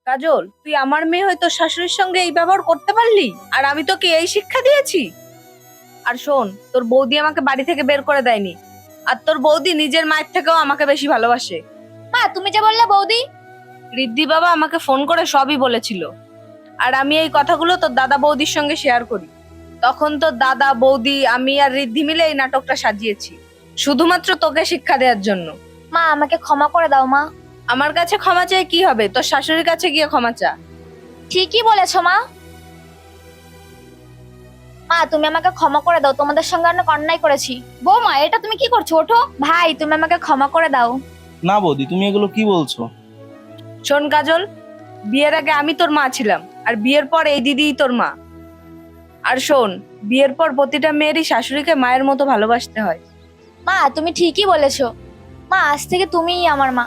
কাজল, তুই আমার মেয়ে হয়ে তোর শাশুড়ির সঙ্গে এই ব্যবহার করতে পারলি? আর আমি তোকে এই শিক্ষা দিয়েছি? আর শোন, তোর বৌদি আমাকে বাড়ি থেকে বের করে দেয়নি। আর তোর বৌদি নিজের মায়ের থেকেও আমাকে বেশি ভালোবাসে। মা, তুমি যে বললে বৌদি। রিদ্ধি বাবা আমাকে ফোন করে সবই বলেছিল। আর আমি এই কথাগুলো তোর দাদা বৌদির সঙ্গে শেয়ার করি। তখন তোর দাদা বৌদি আমি আর রিদ্ধি মিলে এই নাটকটা সাজিয়েছি, শুধুমাত্র তোকে শিক্ষা দেওয়ার জন্য। মা, আমাকে ক্ষমা করে দাও মা। আমার কাছে ক্ষমা চেয়ে কি হবে? তোর শাশুড়ির কাছে গিয়ে ক্ষমা চা। ঠিকই বলেছো মা। মা, তুমি আমাকে ক্ষমা করে দাও, তোমাদের সঙ্গে অনেক অন্যায় করেছি। বৌমা, এটা তুমি কি করছো? ওঠো। ভাই, তুমি আমাকে ক্ষমা করে দাও। না বৌদি, তুমি এগুলো কি বলছো? শোন কাজল, বিয়ের আগে আমি তোর মা ছিলাম, আর বিয়ের পর এই দিদিই তোর মা। আর শোন, বিয়ের পর প্রতিটা মেয়েরই শাশুড়িকে মায়ের মতো ভালোবাসতে হয়। মা, তুমি ঠিকই বলেছো। মা, আজ থেকে তুমিই আমার মা।